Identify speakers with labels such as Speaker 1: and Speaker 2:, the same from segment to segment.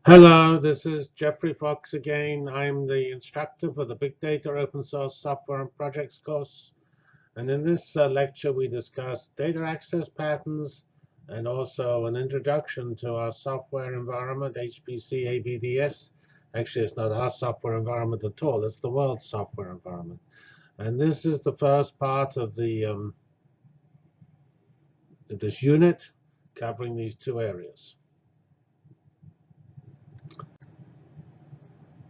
Speaker 1: Hello, this is Jeffrey Fox again. I'm the instructor for the Big Data Open Source Software and Projects course. And in this lecture, we discuss data access patterns and also an introduction to our software environment, HPC ABDS. Actually, it's not our software environment at all. It's the world's software environment. And this is the first part of this unit covering these two areas.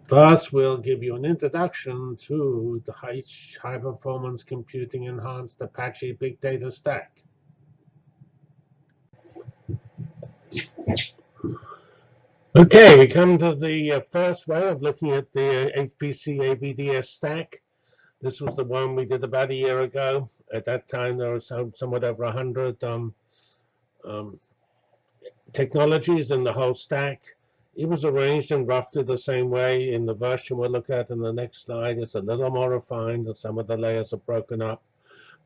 Speaker 1: First, we'll give you an introduction to the high-performance computing enhanced Apache Big Data Stack. Okay, we come to the first way of looking at the HPC ABDS stack. This was the one we did about a year ago. At that time, there were somewhat over 100 technologies in the whole stack. It was arranged in roughly the same way. In the version we'll look at in the next slide, it's a little more refined, and some of the layers are broken up.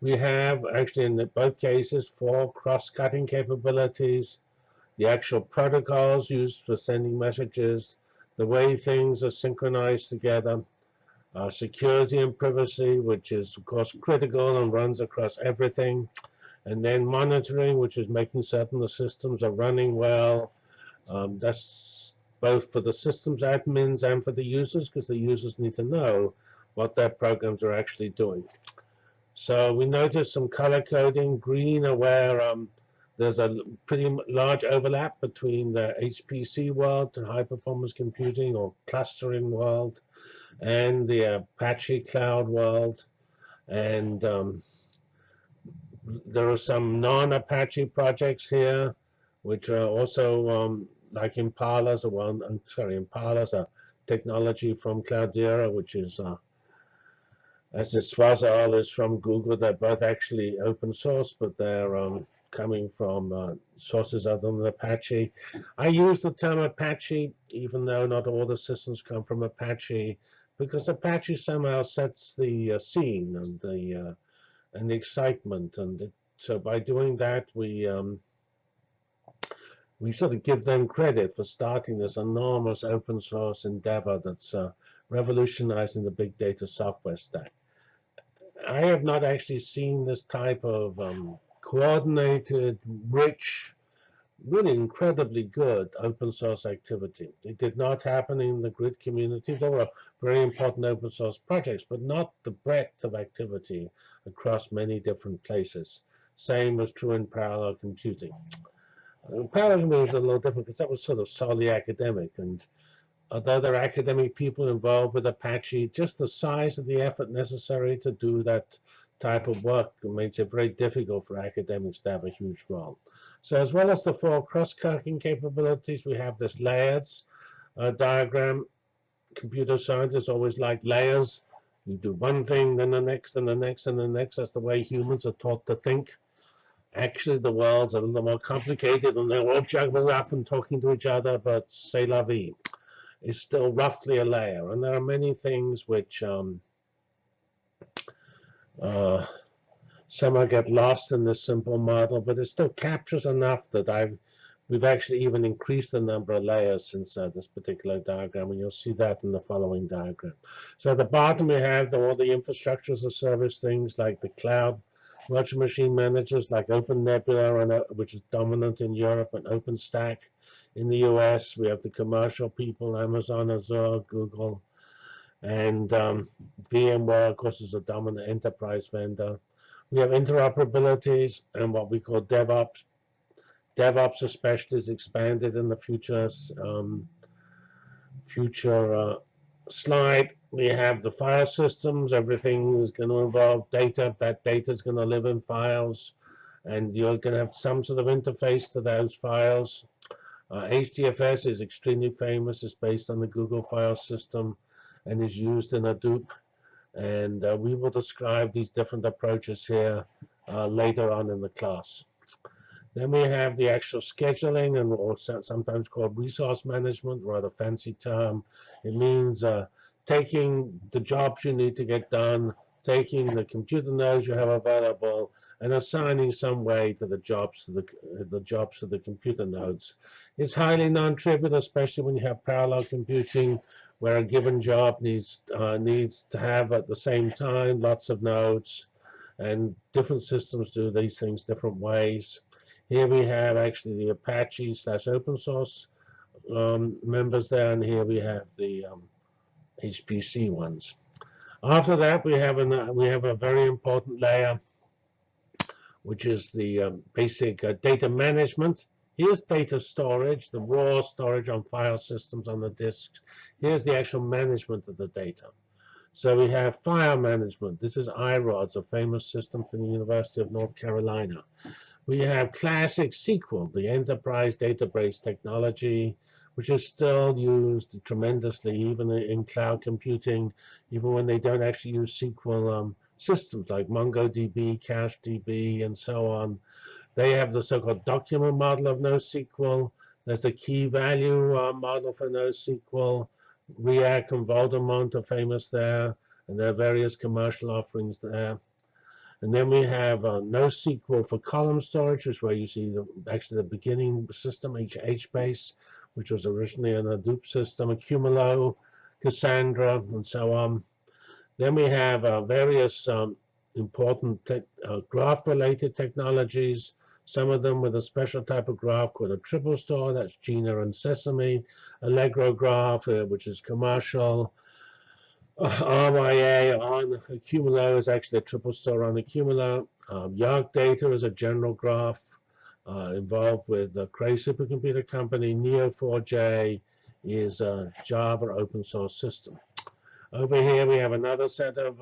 Speaker 1: We have, actually, in both cases, 4 cross-cutting capabilities, the actual protocols used for sending messages, the way things are synchronized together, security and privacy, which is, of course, critical and runs across everything, and then monitoring, which is making certain the systems are running well. That's both for the systems admins and for the users, because the users need to know what their programs are actually doing. So we notice some color coding. Green are where there's a pretty large overlap between the HPC world, the high performance computing or clustering world, and the Apache cloud world. And there are some non-Apache projects here, which are also like Impala's Impala's a technology from Cloudera, which is as the Swazal is from Google. They're both actually open source, but they're coming from sources other than Apache. I use the term Apache, even though not all the systems come from Apache, because Apache somehow sets the scene and the excitement, and so by doing that, we sort of give them credit for starting this enormous open source endeavor that's revolutionizing the big data software stack. I have not actually seen this type of coordinated, rich, really incredibly good open source activity. It did not happen in the grid community. There were very important open source projects, but not the breadth of activity across many different places. Same was true in parallel computing. Parallel computing was a little different because that was sort of solely academic, and although there are academic people involved with Apache, just the size of the effort necessary to do that type of work makes it very difficult for academics to have a huge role. So as well as the 4 cross-cutting capabilities, we have this layers diagram. Computer scientists always like layers. You do one thing, then the next, and the next, and the next. That's the way humans are taught to think. Actually, the world's a little more complicated, and they're all juggling up and talking to each other, but c'est la vie. Is still roughly a layer, and there are many things which somehow get lost in this simple model, but it still captures enough that we've actually even increased the number of layers since this particular diagram, and you'll see that in the following diagram. So at the bottom we have all the infrastructure as a service things like the cloud virtual machine managers like OpenNebula, which is dominant in Europe, and OpenStack. In the US, we have the commercial people, Amazon, Azure, Google, and VMware, of course, is a dominant enterprise vendor. We have interoperabilities and what we call DevOps. DevOps especially is expanded in the future slide. We have the file systems. Everything is going to involve data. That data is going to live in files, and you're going to have some sort of interface to those files. HDFS is extremely famous. It's based on the Google file system and is used in Hadoop. And we will describe these different approaches here later on in the class. Then we have the actual scheduling, and also sometimes called resource management, rather fancy term. It means taking the jobs you need to get done, taking the computer nodes you have available and assigning some way to the jobs to the computer nodes. It's highly non-trivial, especially when you have parallel computing, where a given job needs to have at the same time lots of nodes, and different systems do these things different ways. Here we have actually the Apache/open source members there, and here we have the HPC ones. After that, we have a very important layer, which is the basic data management. Here's data storage, the raw storage on file systems on the disks. Here's the actual management of the data. So we have file management. This is IRODS, a famous system from the University of North Carolina. We have classic SQL, the enterprise database technology, which is still used tremendously, even in cloud computing, even when they don't actually use SQL systems like MongoDB, CouchDB, and so on. They have the so-called document model of NoSQL. There's the key value model for NoSQL. React and Voldemort are famous there, and there are various commercial offerings there. And then we have NoSQL for column storage, which is where you see actually the beginning system, HBase, which was originally an Hadoop system, Accumulo, Cassandra, and so on. Then we have various important graph-related technologies, some of them with a special type of graph called a triple store, that's Gina and Sesame, Allegro graph, which is commercial, RYA on Accumulo is actually a triple store on Accumulo. Yark Data is a general graph involved with the Cray Supercomputer Company. Neo4j is a Java open source system. Over here we have another set of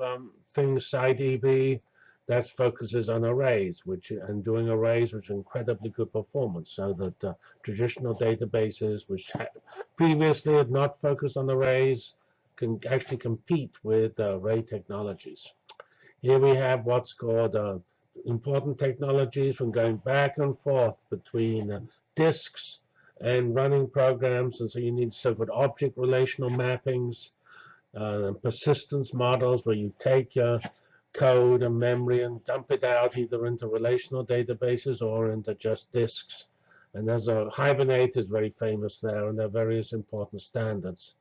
Speaker 1: things, SciDB, that focuses on arrays, and doing arrays which are incredibly good performance, so that traditional databases which previously had not focused on arrays can actually compete with array technologies. Here we have what's called important technologies from going back and forth between disks and running programs, and so you need so-called object relational mappings, persistence models where you take code and memory and dump it out either into relational databases or into just disks. And there's Hibernate is very famous there, and there are various important standards.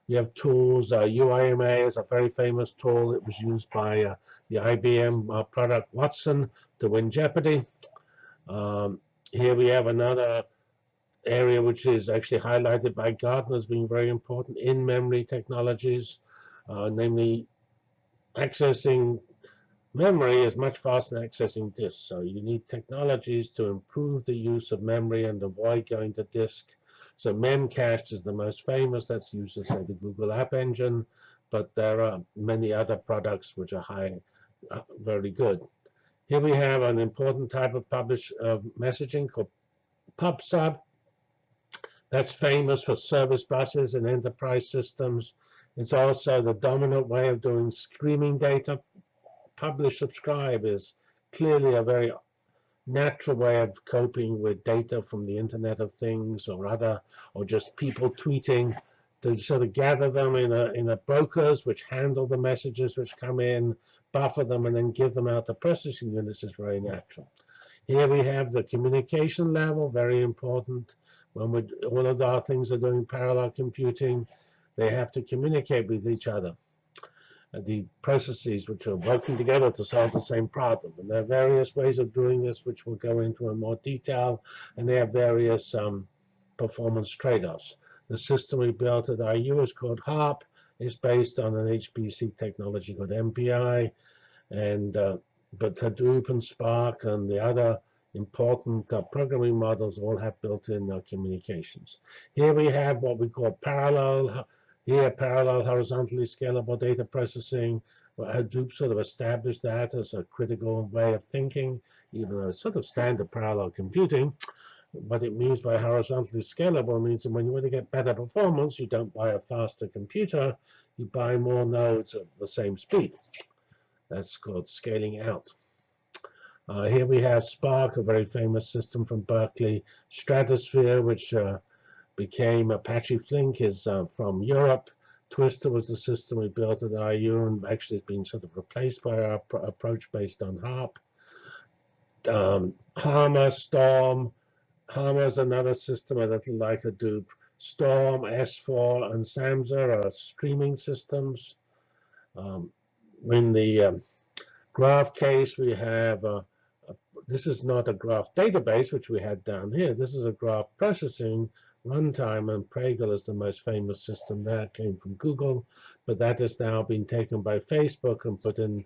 Speaker 1: We have tools. UIMA is a very famous tool. It was used by the IBM product Watson to win Jeopardy. Here we have another area which is actually highlighted by Gartner as being very important, in-memory technologies, namely accessing memory is much faster than accessing disks. So you need technologies to improve the use of memory and avoid going to disk. So Memcached is the most famous. That's used as the Google App Engine, but there are many other products which are very good. Here we have an important type of messaging called PubSub. That's famous for service buses and enterprise systems. It's also the dominant way of doing streaming data. Publish, subscribe is clearly a very natural way of coping with data from the Internet of Things or just people tweeting, to sort of gather them in a brokers which handle the messages which come in, buffer them, and then give them out to processing units is very natural. Here we have the communication level, very important. When all of our things are doing parallel computing, they have to communicate with each other. The processes which are working together to solve the same problem. And there are various ways of doing this, which we'll go into in more detail, and they have various performance trade-offs. The system we built at IU is called HARP. It's based on an HPC technology called MPI, but Hadoop and Spark and the other important programming models all have built-in communications. Here we have what we call parallel horizontally scalable data processing. Hadoop sort of established that as a critical way of thinking, even though it's sort of standard parallel computing. What it means by horizontally scalable means that when you want to get better performance, you don't buy a faster computer, you buy more nodes of the same speed. That's called scaling out. Here we have Spark, a very famous system from Berkeley. Stratosphere, which became Apache Flink, is from Europe. Twister was the system we built at IU, and actually it's been sort of replaced by our approach based on HARP. Harmer, Storm. Harmer is another system a little like Hadoop. Storm, S4, and Samza are streaming systems. In the graph case, we have this is not a graph database, which we had down here. This is a graph processing runtime, and Pragal is the most famous system that came from Google, but that has now been taken by Facebook and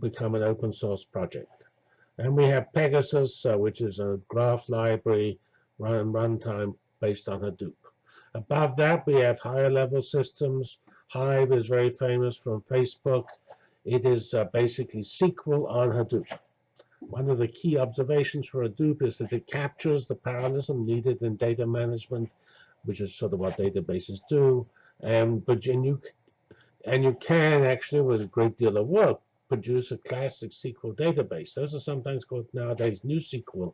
Speaker 1: become an open source project. And we have Pegasus, which is a graph library runtime based on Hadoop. Above that, we have higher level systems. Hive is very famous from Facebook. It is basically SQL on Hadoop. One of the key observations for Hadoop is that it captures the parallelism needed in data management, which is sort of what databases do. And you can actually, with a great deal of work, produce a classic SQL database. Those are sometimes called nowadays NewSQL.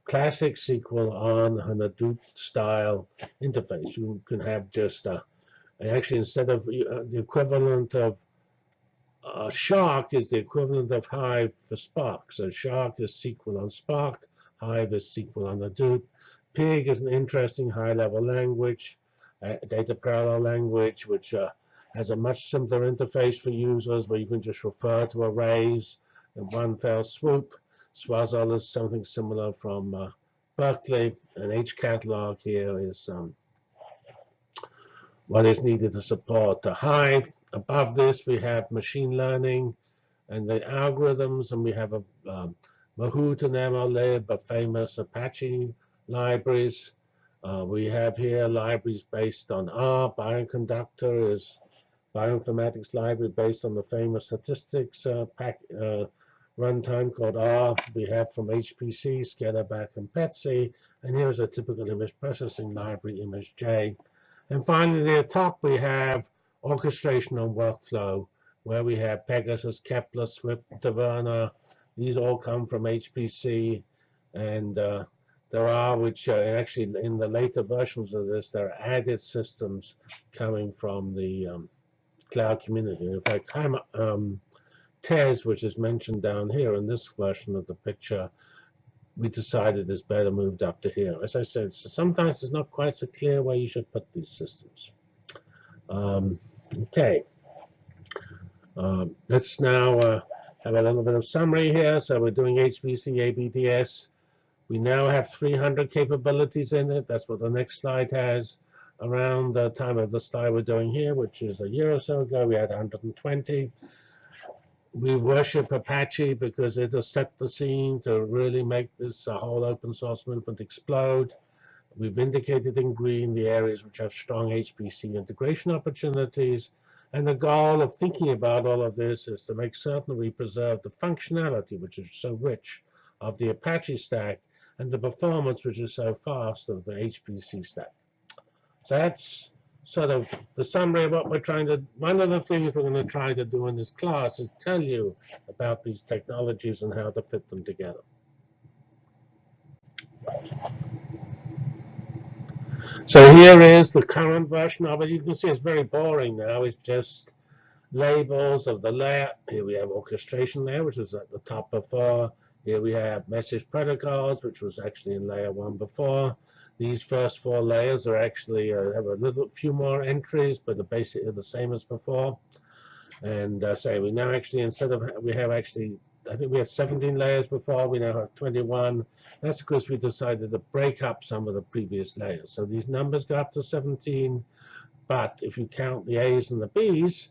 Speaker 1: Classic SQL on an Hadoop style interface. You can have just actually, instead of the equivalent of Shark is the equivalent of Hive for Spark. So Shark is SQL on Spark, Hive is SQL on Hadoop. Pig is an interesting high-level language, data parallel language, which has a much simpler interface for users where you can just refer to arrays in one fell swoop. Swazzle is something similar from Berkeley, and HCatalog here is what is needed to support the Hive. Above this, we have machine learning and the algorithms, and we have a Mahout and MLlib, a famous Apache libraries. We have here libraries based on R. Bioconductor is bioinformatics library based on the famous statistics runtime called R. We have from HPC, Scalarback, and PETSI. And here's a typical image processing library, ImageJ. And finally, near the top, we have orchestration and workflow, where we have Pegasus, Kepler, Swift, Taverna. These all come from HPC. And there are, which actually in the later versions of this, there are added systems coming from the cloud community. In fact, TES, which is mentioned down here in this version of the picture, we decided is better moved up to here. As I said, so sometimes it's not quite so clear where you should put these systems. Okay. Let's now have a little bit of summary here. So we're doing HPC ABDS. We now have 300 capabilities in it. That's what the next slide has. Around the time of the slide we're doing here, which is a year or so ago, we had 120. We worship Apache because it has set the scene to really make this whole open source movement explode. We've indicated in green the areas which have strong HPC integration opportunities. And the goal of thinking about all of this is to make certain we preserve the functionality, which is so rich, of the Apache stack, and the performance, which is so fast, of the HPC stack. So that's sort of the summary of what we're trying to. One of the things we're going to try to do in this class is tell you about these technologies and how to fit them together. So here is the current version of it. You can see it's very boring now. It's just labels of the layer. Here we have orchestration layer, which was at the top before. Here we have message protocols, which was actually in layer 1 before. These first 4 layers are actually have a few more entries, but they're basically the same as before. And say we now actually, instead of, we have actually, I think we had 17 layers before, we now have 21. That's because we decided to break up some of the previous layers. So these numbers go up to 17, but if you count the A's and the B's,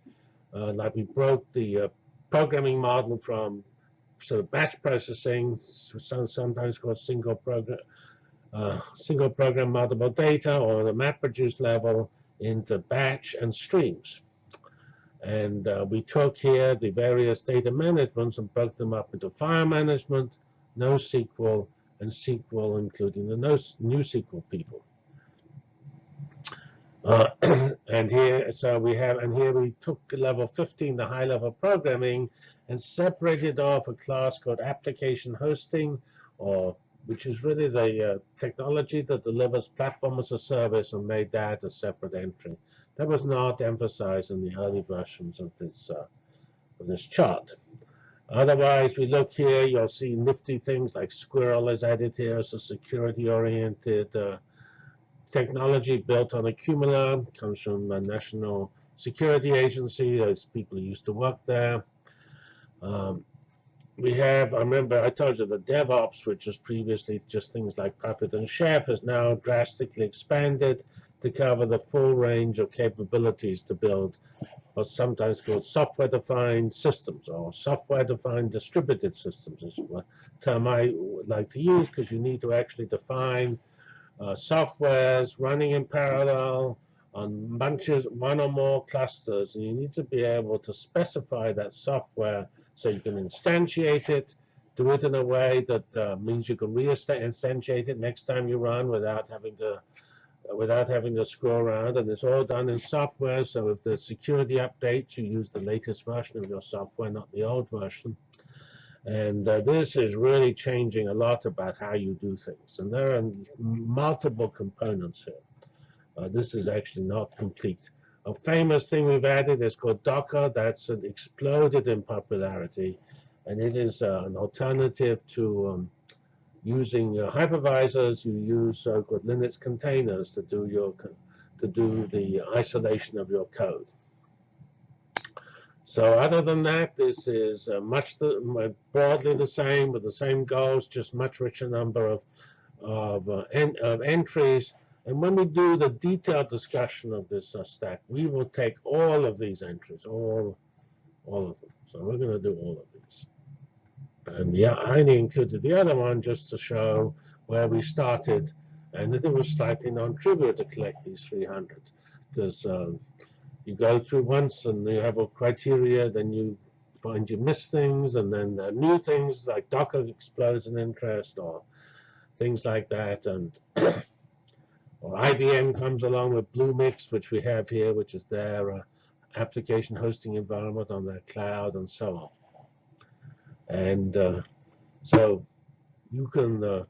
Speaker 1: like we broke the programming model from sort of batch processing, sometimes called single program multiple data, or the MapReduce level, into batch and streams. And we took here the various data managements and broke them up into file management, NoSQL, and SQL, including the NewSQL people. And here, so we have, and here we took level 15, the high-level programming, and separated off a class called application hosting, or which is really the technology that delivers platform as a service and made that a separate entry. That was not emphasized in the early versions of this chart. Otherwise, we look here, you'll see nifty things like Squirrel is added here as a security-oriented technology built on a Cumula, comes from the National Security Agency. Those people who used to work there. We have, I remember I told you the DevOps, which was previously just things like Puppet and Chef, is now drastically expanded to cover the full range of capabilities to build what's sometimes called software-defined systems or software-defined distributed systems is a term I would like to use, because you need to actually define softwares running in parallel on bunches, one or more clusters, and you need to be able to specify that software so you can instantiate it, do it in a way that means you can re-instantiate it next time you run without having to scroll around, and it's all done in software. So if there's security updates, you use the latest version of your software, not the old version. And this is really changing a lot about how you do things. And there are multiple components here. This is actually not complete. A famous thing we've added is called Docker. That's exploded in popularity, and it is an alternative to using hypervisors. You use so-called Linux containers to do the isolation of your code. So other than that, this is broadly the same, with the same goals, just much richer number of entries. And when we do the detailed discussion of this stack, we will take all of these entries, all of them. So we're going to do all of these. And yeah, I only included the other one just to show where we started. And it was slightly non-trivial to collect these 300, because you go through once and you have a criteria, then you find you miss things, and then new things like Docker explodes in interest, or things like that, and or IBM comes along with Bluemix, which we have here, which is their application hosting environment on their cloud, and so on. And so you can,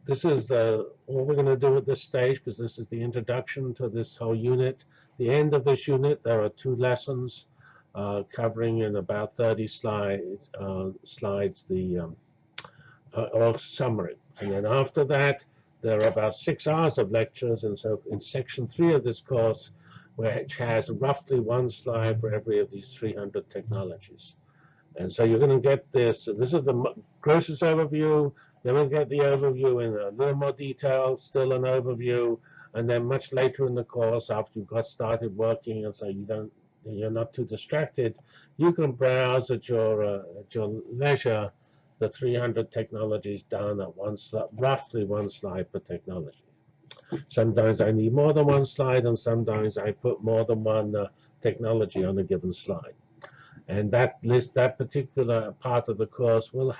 Speaker 1: this is all we're going to do at this stage, because this is the introduction to this whole unit. The end of this unit, there are 2 lessons covering in about 30 slides the or summary. And then after that, there are about 6 hours of lectures. And so in section 3 of this course, which has roughly 1 slide for every of these 300 technologies. And so you're going to get this. This is the grossest overview. Then we'll get the overview in a little more detail, still an overview, and then much later in the course, after you've got started working, and so you're not too distracted, you can browse at your leisure the 300 technologies done at roughly 1 slide per technology. Sometimes I need more than 1 slide, and sometimes I put more than 1 technology on a given slide. And that particular part of the course will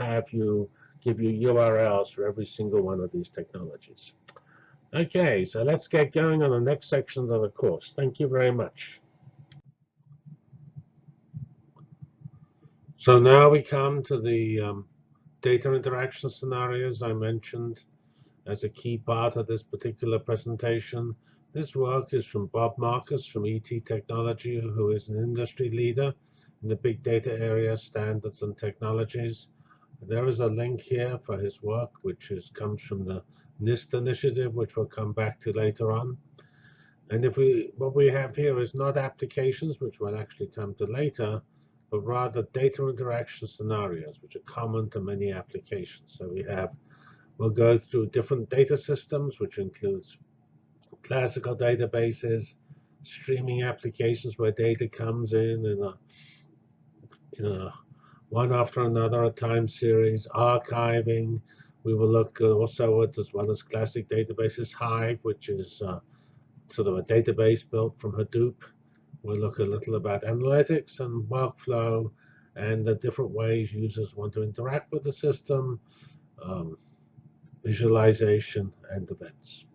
Speaker 1: give you URLs for every single one of these technologies. Okay, so let's get going on the next section of the course. Thank you very much. So now we come to the data interaction scenarios I mentioned as a key part of this particular presentation. This work is from Bob Marcus from ET Technology, who is an industry leader in the big data area, standards and technologies. There is a link here for his work, which comes from the NIST initiative, which we'll come back to later on. And what we have here is not applications, which we'll actually come to later, but rather data interaction scenarios, which are common to many applications. So we'll go through different data systems, which includes classical databases, streaming applications where data comes in a one after another, a time series, archiving. We will look also at, as well as classic databases, Hive, which is sort of a database built from Hadoop. We'll look a little about analytics and workflow and the different ways users want to interact with the system, visualization, and events.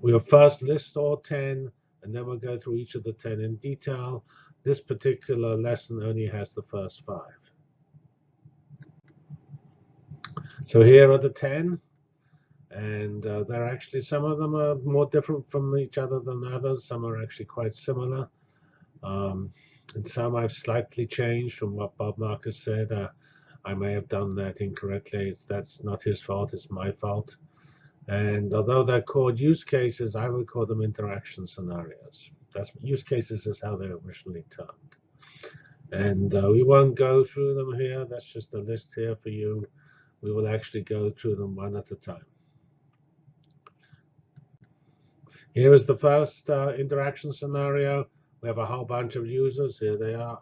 Speaker 1: We'll first list all 10, and then we'll go through each of the 10 in detail. This particular lesson only has the first 5. So here are the 10, and they're actually, some of them are more different from each other than others. Some are actually quite similar. And some I've slightly changed from what Bob Marcus said. I may have done that incorrectly. That's not his fault, it's my fault. And although they're called use cases, I would call them interaction scenarios. That's use cases is how they're originally termed. And we won't go through them here. That's just a list here for you. We will actually go through them one at a time. Here is the first interaction scenario. We have a whole bunch of users. Here they are.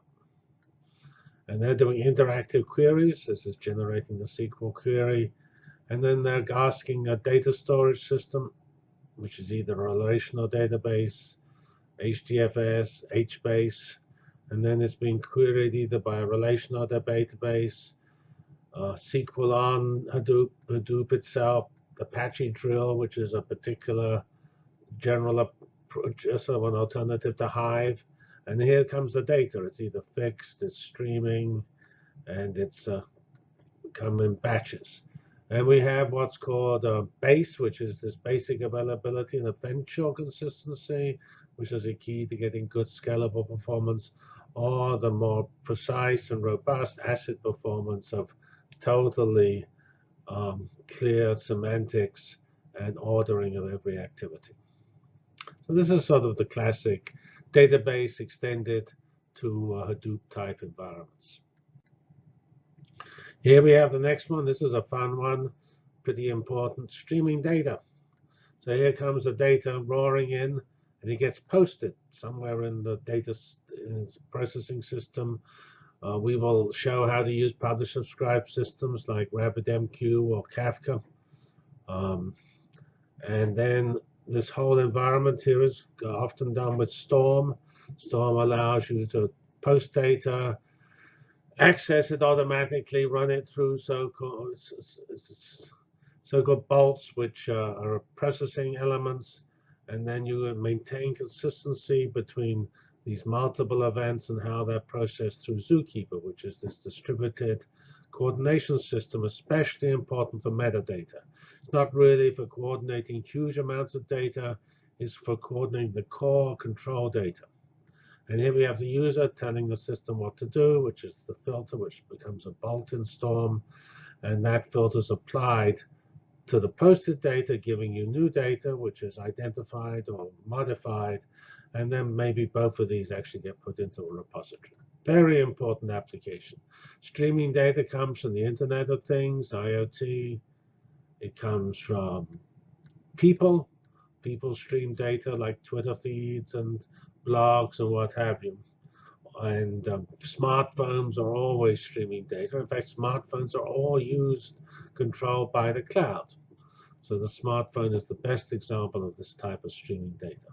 Speaker 1: And they're doing interactive queries. This is generating the SQL query. And then they're asking a data storage system, which is either a relational database, HDFS, HBase, and then it's being queried either by a relational database, SQL on Hadoop itself, Apache Drill, which is a particular general sort of an alternative to Hive. And here comes the data. It's either fixed, it's streaming, and it's come in batches. And we have what's called a base, which is this basic availability and eventual consistency, which is a key to getting good scalable performance, or the more precise and robust ACID performance of totally clear semantics and ordering of every activity. So this is sort of the classic database extended to Hadoop type environments. Here we have the next one. This is a fun one, pretty important, streaming data. So here comes the data roaring in, and it gets posted somewhere in the data processing system. We will show how to use publish-subscribe systems like RabbitMQ or Kafka. And then this whole environment here is often done with Storm. Storm allows you to post data, access it automatically, run it through so-called bolts, which are processing elements, and then you maintain consistency between these multiple events and how they're processed through Zookeeper, which is this distributed coordination system, especially important for metadata. It's not really for coordinating huge amounts of data, it's for coordinating the core control data. And here we have the user telling the system what to do, which is the filter, which becomes a bolt in Storm. And that filter is applied to the posted data, giving you new data, which is identified or modified. And then maybe both of these actually get put into a repository. Very important application. Streaming data comes from the Internet of Things, IoT. It comes from people. People stream data like Twitter feeds and blogs and what have you. And smartphones are always streaming data. In fact, smartphones are all controlled by the cloud. So the smartphone is the best example of this type of streaming data.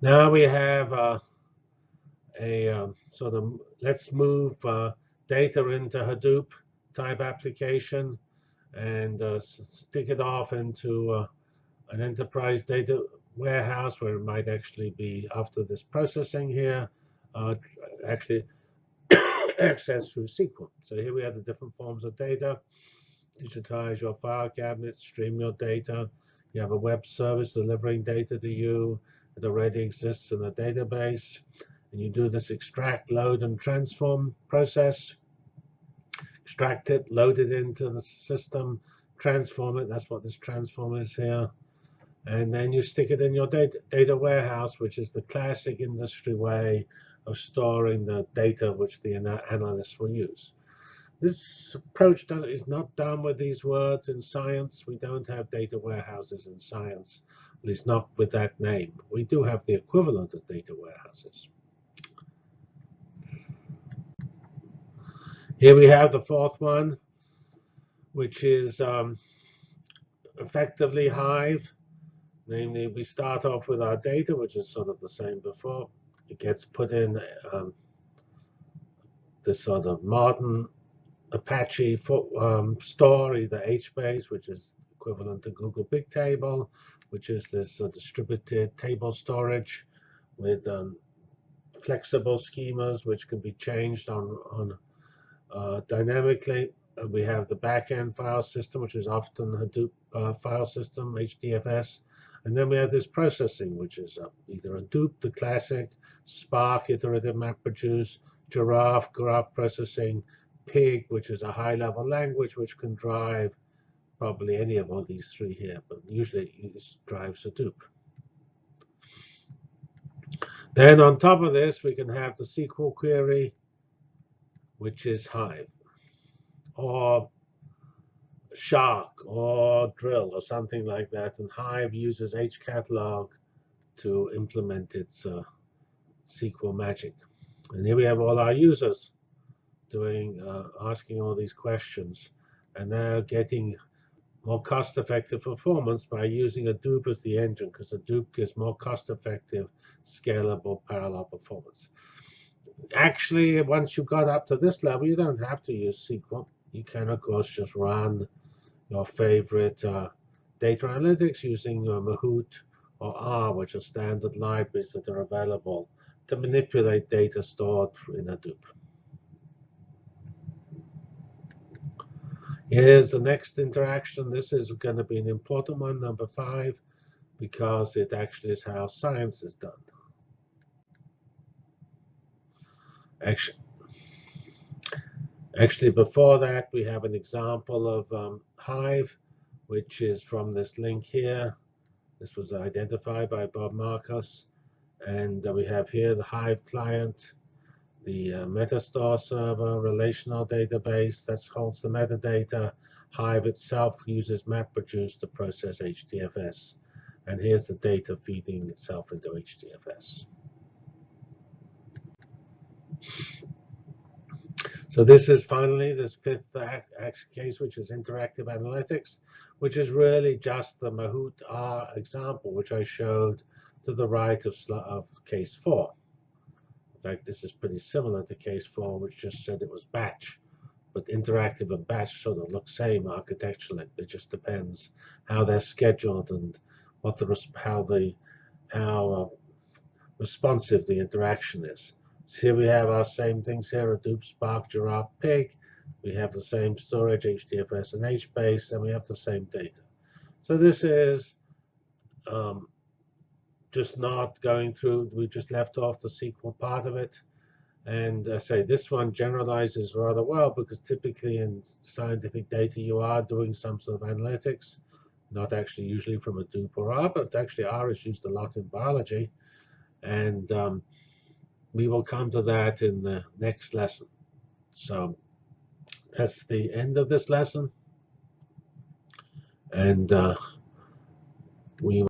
Speaker 1: Now we have sort of, let's move data into Hadoop type application and stick it off into an enterprise data warehouse where it might actually be, after this processing here, actually accessed through SQL. So here we have the different forms of data. Digitize your file cabinets, stream your data. You have a web service delivering data to you. It already exists in a database. And you do this extract, load, and transform process. Extract it, load it into the system, transform it. That's what this transform is here. And then you stick it in your data warehouse, which is the classic industry way of storing the data which the analysts will use. This approach is not done with these words in science. We don't have data warehouses in science, at least not with that name. We do have the equivalent of data warehouses. Here we have the fourth one, which is effectively Hive. Namely, we start off with our data, which is sort of the same before. It gets put in this sort of modern Apache store, either HBase, which is equivalent to Google Bigtable, which is this distributed table storage with flexible schemas which can be changed on dynamically. we have the backend file system, which is often Hadoop file system, HDFS. And then we have this processing, which is either Hadoop, the classic, Spark, iterative MapReduce, Giraffe, graph processing, Pig, which is a high-level language, which can drive probably any of all these three here, but usually it drives Hadoop. Then on top of this, we can have the SQL query, which is Hive, or Shark, or Drill, or something like that. And Hive uses hcatalog to implement its SQL magic. And here we have all our users doing, asking all these questions, and they're getting more cost-effective performance by using Hadoop as the engine, because Hadoop gives more cost-effective, scalable, parallel performance. Actually, once you got up to this level, you don't have to use SQL. You can, of course, just run your favorite data analytics using Mahout or R, which are standard libraries that are available to manipulate data stored in Hadoop. Here's the next interaction. This is going to be an important one, number 5, because it actually is how science is done. Actually, before that, we have an example of Hive, which is from this link here. This was identified by Bob Marcus. And we have here the Hive client, the Metastore server, relational database that holds the metadata. Hive itself uses MapReduce to process HDFS. And here's the data feeding itself into HDFS. So this is finally this 5th case, which is interactive analytics, which is really just the Mahout R example, which I showed to the right of case 4. In fact, this is pretty similar to case 4, which just said it was batch. But interactive and batch sort of look same architecturally. It just depends how they're scheduled and what how responsive the interaction is. So here we have our same things here: Hadoop, Spark, Giraffe, Pig. We have the same storage, HDFS and HBase, and we have the same data. So this is just not going through. We just left off the SQL part of it. And say this one generalizes rather well, because typically in scientific data you are doing some sort of analytics, not actually usually from Hadoop or R, but actually R is used a lot in biology. And we will come to that in the next lesson. So that's the end of this lesson. And we